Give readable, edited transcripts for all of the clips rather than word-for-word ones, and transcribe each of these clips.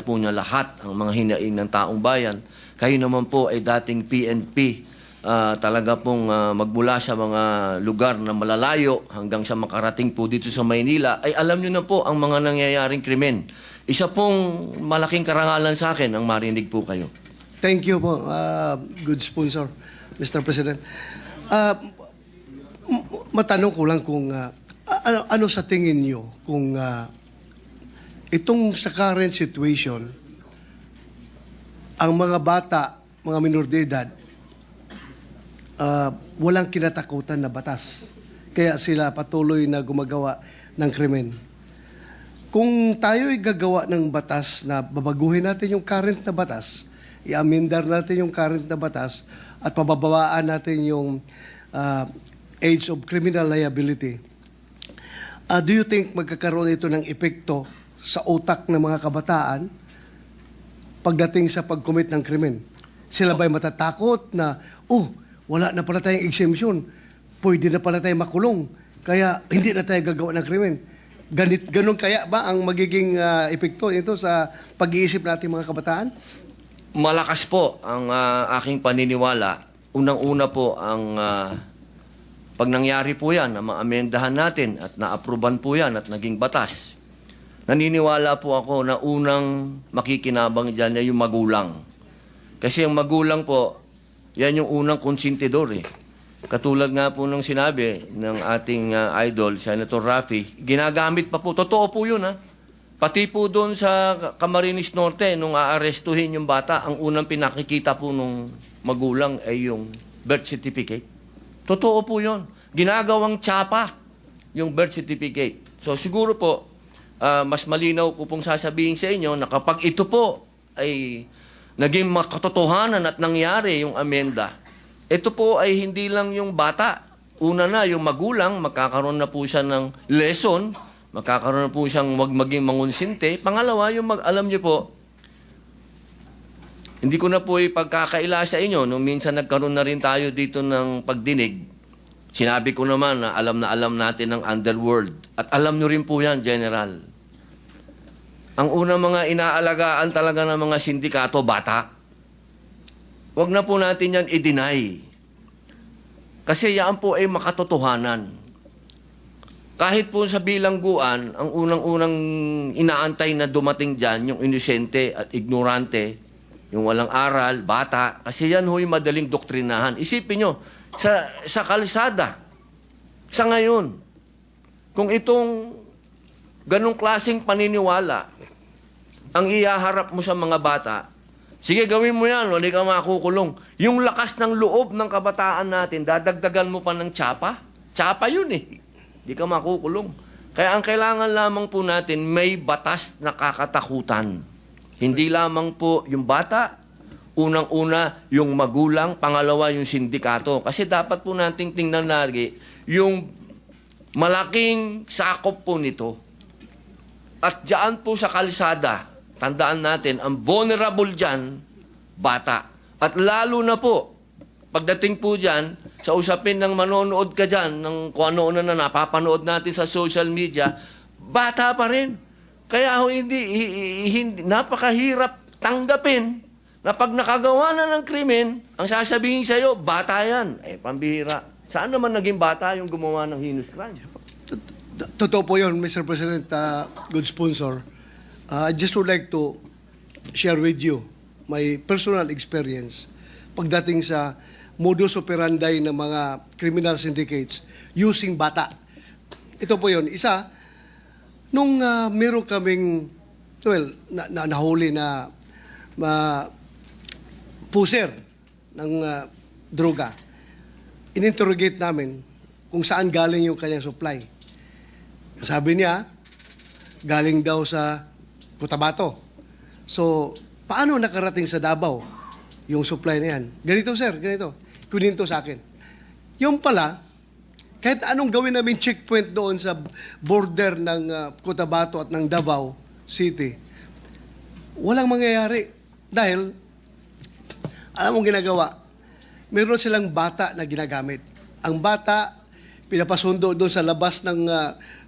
po niya lahat ang mga hinaing ng taong bayan. Kayo naman po ay dating PNP. Talaga pong magmula sa mga lugar na malalayo hanggang sa makarating po dito sa Maynila, ay alam nyo na po ang mga nangyayaring krimen. Isa pong malaking karangalan sa akin ang marinig po kayo. Thank you po, good sponsor, Mr. President. Matanong ko lang kung ano sa tingin nyo kung itong sa current situation, ang mga bata, mga minor de edad, walang kinatakutan na batas. Kaya sila patuloy na gumagawa ng krimen. Kung tayo'y gagawa ng batas na babaguhin natin yung current na batas, i-amendar natin yung current na batas at pababawaan natin yung age of criminal liability, do you think magkakaroon ito ng epekto sa utak ng mga kabataan pagdating sa pag-commit ng krimen? Sila ba'y matatakot na, wala na pala tayong exemption, pwede na pala tayong makulong, kaya hindi na tayo gagawa ng krimen? Ganun kaya ba ang magiging epekto ito sa pag-iisip natin mga kabataan? Malakas po ang aking paniniwala. Unang-una po ang pag nangyari po yan, na maamendahan natin at naapruban po yan at naging batas, naniniwala po ako na unang makikinabang dyan ay yung magulang. Kasi yung magulang po, yan yung unang konsentidor eh. Katulad nga po nung sinabi ng ating idol, Senator Raffy, ginagamit pa po. Totoo po yun ha. Pati po doon sa Camarines Norte, nung aarestuhin yung bata, ang unang pinakikita po nung magulang ay yung birth certificate. Totoo po yun. Ginagawang tsapa yung birth certificate. So siguro po, mas malinaw ko pong sasabihin sa inyo na kapag ito po ay naging makatotohanan at nangyari yung amenda, ito po ay hindi lang yung bata. Una na, yung magulang, magkakaroon na po siya ng lesson, magkakaroon na po siyang maging mangunsinte. Pangalawa, yung alam niyo po, hindi ko na po ipagkakaila sa inyo, nung minsan nagkaroon na rin tayo dito ng pagdinig, sinabi ko naman na alam natin ng underworld. At alam nyo rin po yan, General. Ang unang mga inaalagaan talaga ng mga sindikato, bata. Huwag na po natin yan i-deny. Kasi yan po ay makatotohanan. Kahit po sa bilangguan, ang unang-unang inaantay na dumating dyan, yung inosente at ignorante, yung walang aral, bata, kasi yan ho'y madaling doktrinahan. Isipin nyo, sa kalsada, sa ngayon, kung itong ganong klaseng paniniwala ang iyaharap mo sa mga bata, sige, gawin mo yan, wala ka makukulong. Yung lakas ng loob ng kabataan natin, dadagdagan mo pa ng tsapa. Tsapa yun eh. Hindi ka makukulong. Kaya ang kailangan lamang po natin, may batas na kakatakutan. Hindi lamang po yung bata, unang-una yung magulang, pangalawa yung sindikato. Kasi dapat po nating tingnan lagi yung malaking sakop po nito. At diyan po sa kalsada, tandaan natin, ang vulnerable dyan, bata. At lalo na po, pagdating po dyan, sa usapin ng manonood ka dyan, ng kung ano na napapanood natin sa social media, bata pa rin. Kaya hindi napakahirap tanggapin na pag nakagawa na ng krimen, ang sasabihin sa'yo, bata yan. Eh, pambihira. Saan naman naging bata yung gumawa ng heinous crime? Totoo po yun, Mr. President, good sponsor. I just would like to share with you my personal experience pagdating sa modus operandi ng mga criminal syndicates using bata. Ito po yun. Isa, nung meron kaming, nahuli na puser ng droga, ininterrogate namin kung saan galing yung kanyang supply. Sabi niya, galing daw sa Cotabato. So, paano nakarating sa Davao yung supply na yan? Ganito, sir, ganito. Kuninto sa akin. Yung pala, kahit anong gawin namin checkpoint doon sa border ng Cotabato at ng Davao City, walang mangyayari. Dahil, alam mong ginagawa, meron silang bata na ginagamit. Ang bata, pinapasundo doon sa labas ng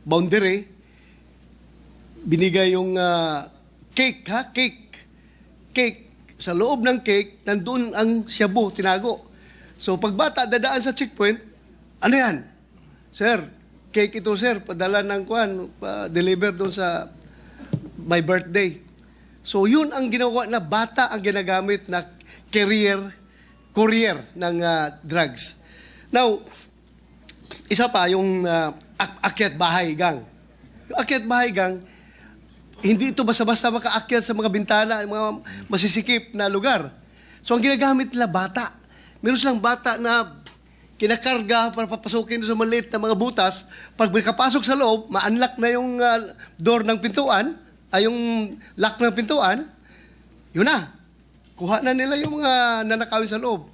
boundary, binigay yung cake, cake. Sa loob ng cake, nandun ang shabu, tinago. So pag bata dadaan sa checkpoint, ano yan? Sir, cake ito sir, padala ng kuan, deliver doon sa my birthday. So yun ang ginawa na bata ang ginagamit na courier ng drugs. Now, isa pa yung akyat bahay gang. Yung akyat bahay gang, hindi ito basta-basta makaakyat sa mga bintana, mga masisikip na lugar. So ang ginagamit nila bata. Meron silang bata na kinakarga para papasukin sa maliit na mga butas. Pag kapasok sa loob, ma-unlock na yung door ng pintuan, yung lock ng pintuan, yun na. Kuha na nila yung mga nanakawin sa loob.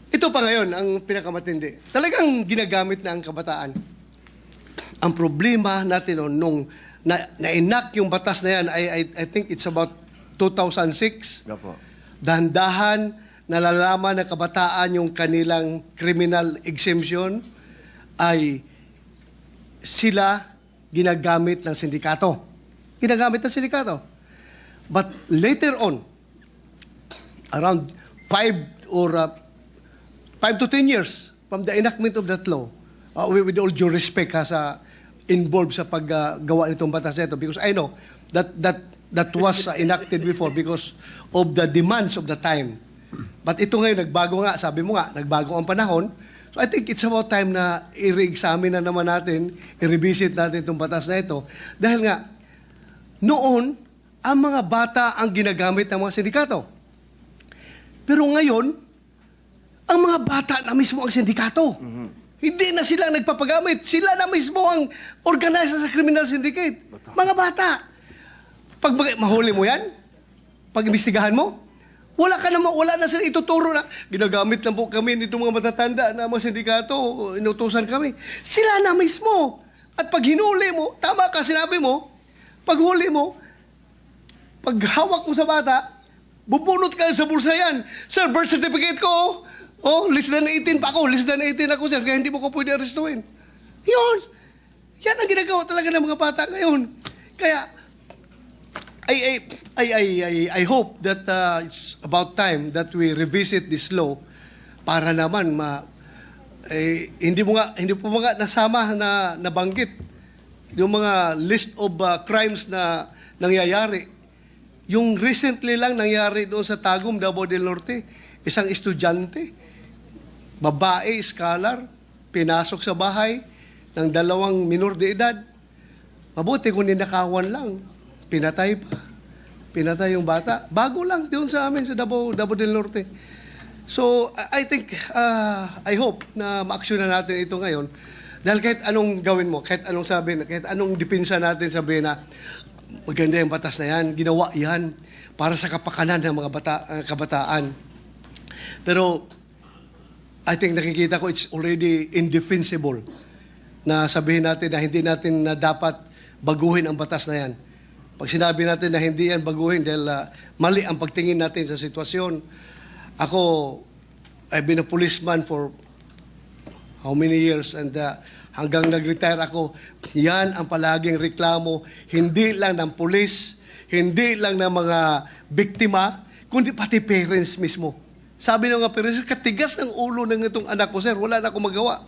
Ito pa ngayon ang pinakamatindi. Talagang ginagamit na ang kabataan. Ang problema natin nung na-enact yung batas na yan, I think it's about 2006. Opo. Dahan-dahan, nalalaman ng kabataan yung kanilang criminal exemption ay sila ginagamit ng sindikato. Ginagamit ng sindikato. But later on, around 5 to 10 years from the enactment of that law, with all due respect sa involved sa paggawa nitong batas na ito, because I know that was enacted before because of the demands of the time. But ito ngayon, nagbago nga, sabi mo nga, nagbago ang panahon. So I think it's about time na i-re-examine na naman natin, i-revisit natin itong batas na ito. Dahil nga, noon, ang mga bata ang ginagamit ng mga sindikato. Pero ngayon, ang mga bata na mismo ang sindikato. Hindi na sila nagpapagamit. Sila na mismo ang organizer sa criminal syndicate. Mga bata. Pag mahuli mo yan, pag imbestigahan mo, wala na sila ituturo na ginagamit lang po kami nitong mga matatanda na mga sindikato, inutusan kami. Sila na mismo. At pag hinuli mo, tama ka, sinabi mo, pag huli mo, pag hawak mo sa bata, bubunot ka sa bulsa yan. Sir, birth certificate ko, less than 18 pa ako. Less than 18 ako, sir. Kaya hindi mo ko pwede arrestuin. Yun. Yan ang ginagawa talaga ng mga bata ngayon. Kaya, I hope that it's about time that we revisit this law para naman hindi po mga nasama na nabanggit yung mga list of crimes na nangyayari. Yung recently lang nangyari doon sa Tagum, Davao del Norte, isang estudyante, babae, scholar, pinasok sa bahay ng 2 minor de edad. Mabuti kung ninakawan lang, pinatay pa. Pinatay yung bata. Bago lang doon sa amin sa Davao del Norte. So, I think, I hope na ma-action na natin ito ngayon. Dahil kahit anong gawin mo, kahit anong sabihin, kahit anong dipinsa natin sabihin na maganda yung batas na yan, ginawa yan para sa kapakanan ng mga kabataan. Pero, I think nakikita ko it's already indefensible na sabihin natin na hindi natin na dapat baguhin ang batas na yan. Pag sinabi natin na hindi yan baguhin dahil mali ang pagtingin natin sa sitwasyon. Ako, I've been a policeman for how many years and hanggang nag-retire ako, yan ang palaging reklamo, hindi lang ng pulis, hindi lang ng mga biktima, kundi pati parents mismo. Sabi ng mga parents, katigas ng ulo ng itong anak ko, sir, wala na akong magawa.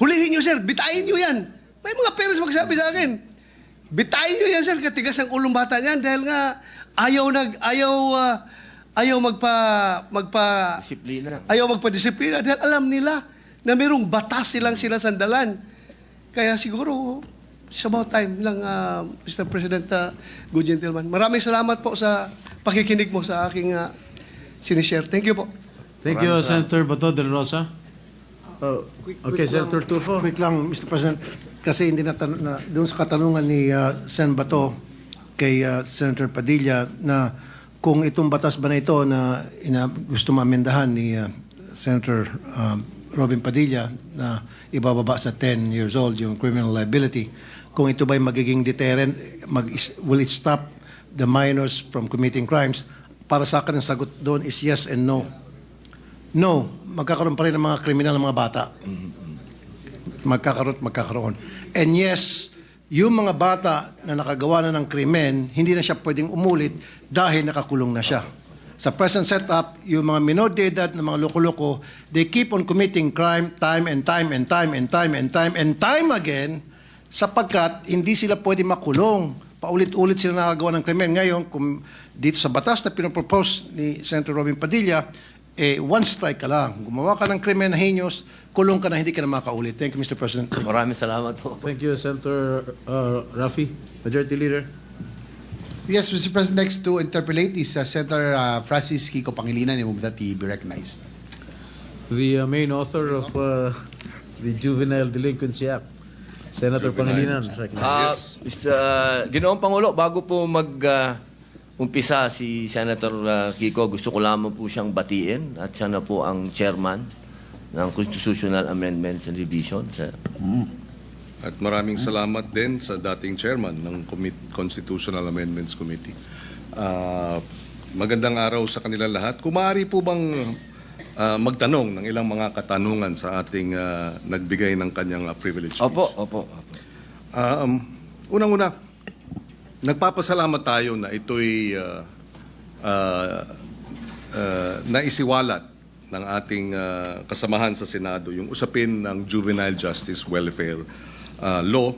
Hulihin nyo, sir, bitain nyo yan. May mga parents magsabi sa akin, bitain nyo yan, sir, katigas ng ulong bata niyan dahil nga ayaw magpa-disiplina dahil alam nila na mayroong batas silang sinasandalan. Kaya siguro, it's about time lang, Mr. President, good gentleman. Maraming salamat po sa pakikinig mo sa aking sinishare. Thank you po. Thank you, Senator Bato de la Rosa. Okay, Senator Tulfo. Quick lang, Mr. President, kasi hindi doon sa katanungan ni Sen Bato kay Senator Padilla na kung itong batas ba na ito na gusto maamendahan ni Senator Robin Padilla na ibababa sa 10 years old yung criminal liability, kung ito ba'y magiging deterrent, will it stop the minors from committing crimes? Para sa akin, ang sagot doon is yes and no. No, magkakaroon pa rin ng mga kriminal ng mga bata. Magkakaroon. And yes, yung mga bata na nakagawa na ng krimen, hindi na siya pwedeng umulit dahil nakakulong na siya. Sa present setup, yung mga minor de edad na mga loko-loko, they keep on committing crime time and time and time and time and time and time again sapagkat hindi sila pwede makulong. Paulit-ulit sila nakagawa ng krimen. Ngayon, kung dito sa batas na pinopropose ni Senator Robin Padilla, one strike ka lang. Gumawa ka ng krimen na heinous, kulong ka na, hindi ka na makaulit. Thank you, Mr. President. Maraming salamat po. Thank you, Senator Rafi, Majority Leader. Yes, Mr. President, next to interpolate is Senator Francis Kiko Pangilinan. I move that he be recognized. The main author of the Juvenile Delinquency Act, Senator Pangilinan. Ginoong Pangulo, bago po umpisa si Senator Kiko, gusto ko lamang po siyang batiin at siya na po ang chairman ng Constitutional Amendments and Revision. At maraming salamat din sa dating chairman ng Constitutional Amendments Committee. Magandang araw sa kanila lahat. Kung maaari po bang magtanong ng ilang mga katanungan sa ating nagbigay ng kanyang privilege. Opo. Unang-una, nagpapasalamat tayo na ito'y naisiwalat ng ating kasamahan sa Senado, yung usapin ng Juvenile Justice Welfare Law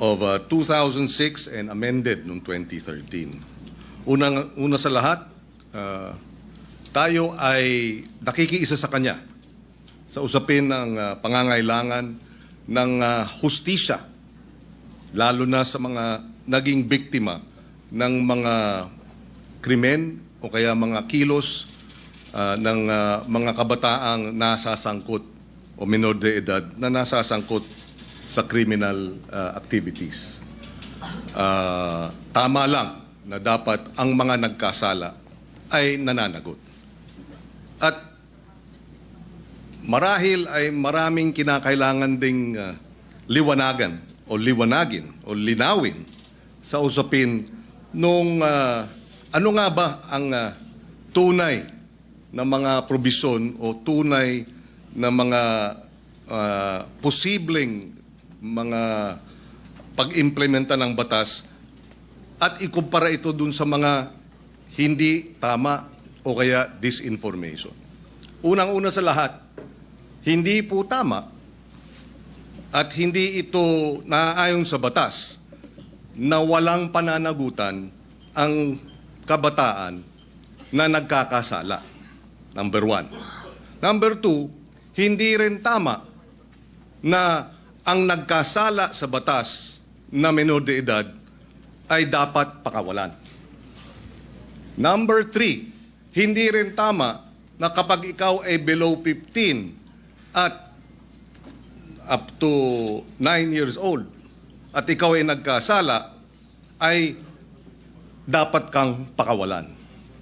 of 2006 and amended noong 2013. Una sa lahat, tayo ay nakikiisa sa kanya sa usapin ng pangangailangan ng hustisya, lalo na sa mga naging biktima ng mga krimen o kaya mga kilos ng mga kabataang nasasangkot o minor de edad na nasasangkot sa criminal activities. Tama lang na dapat ang mga nagkasala ay nananagot. At marahil ay maraming kinakailangan ding liwanagin o linawin sa usapin nung ano nga ba ang tunay na mga probisyon o tunay na mga posibleng mga pag-implementa ng batas at ikumpara ito dun sa mga hindi tama o kaya disinformation. Unang-una sa lahat, hindi po tama at hindi ito naaayon sa batas na walang pananagutan ang kabataan na nagkakasala. Number 1. Number 2, hindi rin tama na ang nagkasala sa batas na menor de edad ay dapat pakawalan. Number 3, hindi rin tama na kapag ikaw ay below 15 at up to 9 years old at ikaw ay nagkasala, ay dapat kang pakawalan.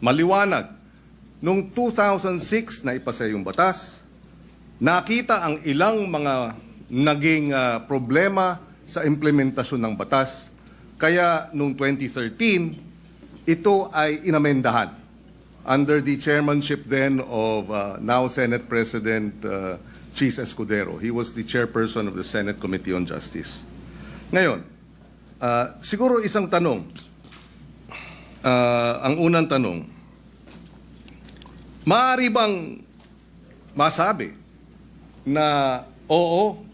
Maliwanag, noong 2006 na ipasa yung batas, nakita ang ilang mga naging problema sa implementasyon ng batas. Kaya noong 2013, ito ay inamendahan under the chairmanship then of now Senate President Chis Escudero. He was the chairperson of the Senate Committee on Justice. Ngayon, siguro isang tanong. Ang unang tanong, maaari bang masabi na oo,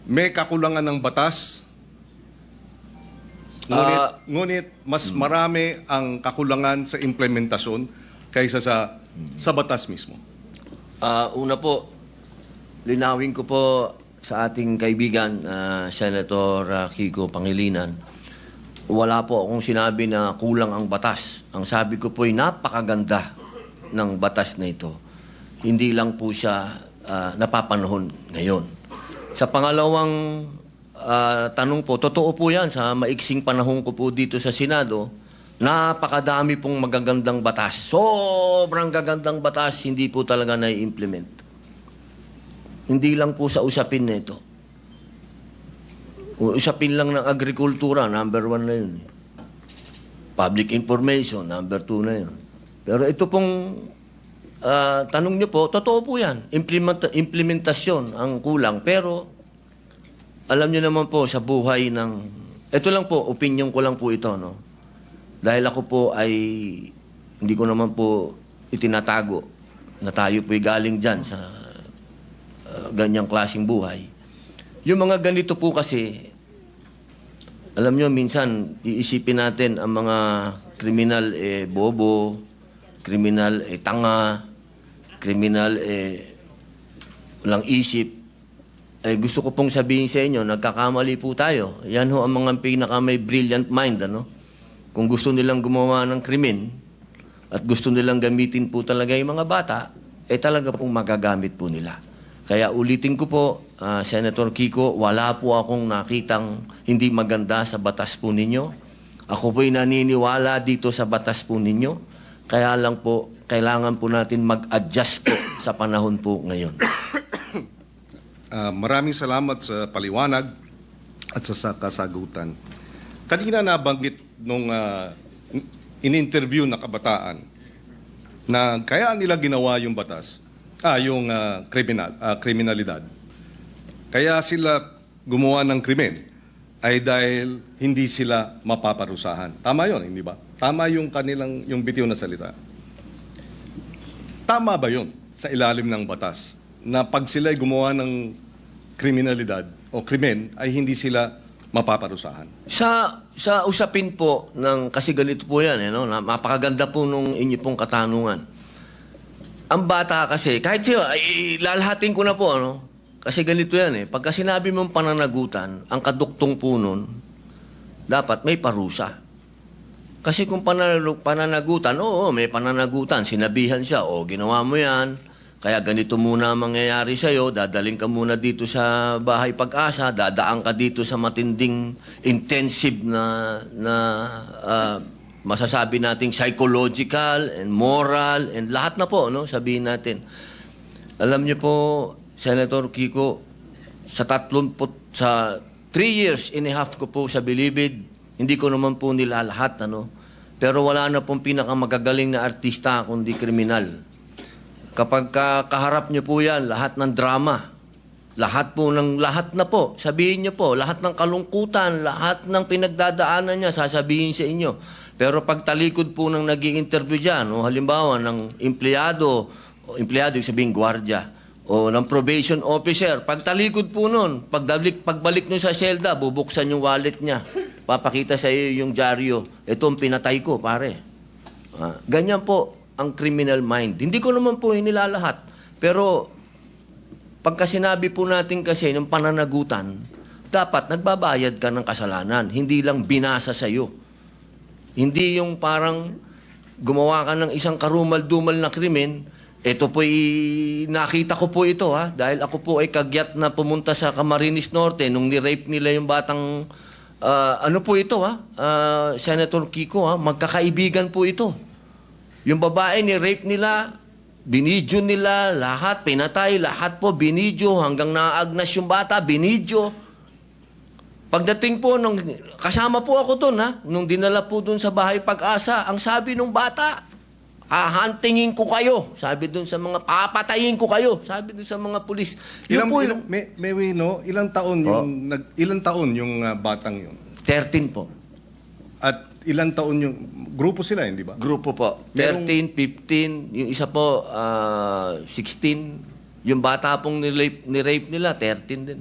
may kakulangan ng batas, ngunit mas marami ang kakulangan sa implementasyon kaysa sa batas mismo? Una po, linawin ko po sa ating kaibigan, Senator Kiko Pangilinan, wala po akong sinabi na kulang ang batas. Ang sabi ko po ay napakaganda ng batas na ito. Hindi lang po siya napapanahon ngayon. Sa pangalawang tanong po, totoo po yan sa maiksing panahon ko po dito sa Senado, napakadami pong magagandang batas. Sobrang gagandang batas, hindi po talaga na-implement. Hindi lang po sa usapin na ito. Usapin lang ng agrikultura, number 1 na yun. Public information, number 2 na yun. Pero ito pong tanong niyo po, totoo po yan. Implementasyon ang kulang. Pero alam niyo naman po sa buhay ng... Ito lang po, opinion ko lang po ito, no? Dahil ako po ay hindi ko naman po itinatago na tayo po'y galing dyan sa ganyang klaseng buhay. Yung mga ganito po kasi, alam nyo, minsan iisipin natin ang mga kriminal bobo, kriminal tanga, kriminal walang isip. Gusto ko pong sabihin sa inyo, nagkakamali po tayo. Yan ho ang mga pinaka may brilliant mind, ano? Kung gusto nilang gumawa ng krimen at gusto nilang gamitin po talaga yung mga bata, talaga pong magagamit po nila. Kaya ulitin ko po, Senator Kiko, wala po akong nakitang hindi maganda sa batas po ninyo. Ako po'y naniniwala dito sa batas po ninyo. Kaya lang po, kailangan po natin mag-adjust po sa panahon po ngayon. Maraming salamat sa paliwanag at sa kasagutan. Kanina nabanggit nung in-interview na kabataan na kaya nila ginawa yung batas, yung kriminalidad. Kaya sila gumawa ng krimen ay dahil hindi sila mapaparusahan. Tama yun, hindi ba? Tama yung yung bitiw na salita. Tama ba yun sa ilalim ng batas na pag sila gumawa ng kriminalidad o krimen ay hindi sila mapaparusahan? Sa usapin po ng kasi ganito po yan, napakaganda po nung inyo pong katanungan. Ang bata kasi, kahit sila, lalahatin ko na po, kasi ganito yan Pagka sinabi mong pananagutan, ang kaduktong po nun, dapat may parusa. Kasi kung pananagutan, oo, may pananagutan, sinabihan siya, ginawa mo yan, kaya ganito muna ang mangyayari sa'yo, dadaling ka muna dito sa Bahay Pag-asa, dadaan ka dito sa matinding intensive na masasabi nating psychological and moral and lahat na po, sabihin natin. Alam niyo po, Senator Kiko, sa 3 years and a half ko po sa Bilibid, hindi ko naman po nila lahat, pero wala na pong pinakamagagaling na artista kundi kriminal. Kapag kaharap niyo po yan, lahat ng drama, lahat na po, sabihin niyo po, lahat ng kalungkutan, lahat ng pinagdadaanan niya, sasabihin sa inyo. Pero pag talikod po ng nag-i-interview dyan, halimbawa ng empleyado yung sabihin gwardiya, o ng probation officer, pag talikod po nun, pagbalik nyo sa selda, bubuksan yung wallet niya, papakita sa iyo yung dyaryo, ito ang pinatay ko, pare. Ganyan po ang criminal mind. Hindi ko naman po inilalahat. Pero pagka sinabi po natin kasi ng pananagutan, dapat nagbabayad ka ng kasalanan, hindi lang binasa sa iyo. Hindi yung parang gumawa ka ng isang karumal-dumal na krimen, ito po nakita ko po ito dahil ako po ay kagyat na pumunta sa Camarines Norte nung ni-rape nila yung batang, ano po ito Senator Kiko magkakaibigan po ito. Yung babae ni-rape nila, binidyo nila, lahat, pinatay, lahat po, binidyo, hanggang naagnas yung bata, binidyo. Pagdating po, kasama po ako doon, nung dinala po doon sa Bahay Pag-asa, ang sabi nung bata, hahantingin ko kayo. Sabi doon sa mga, papatayin ko kayo. Sabi doon sa mga pulis. Ilang taon yung batang yun? 13 po. At ilang taon yung grupo sila, hindi ba? Grupo po. 13, 15, yung isa po 16. Yung bata pong ni-rape nila, 13 din.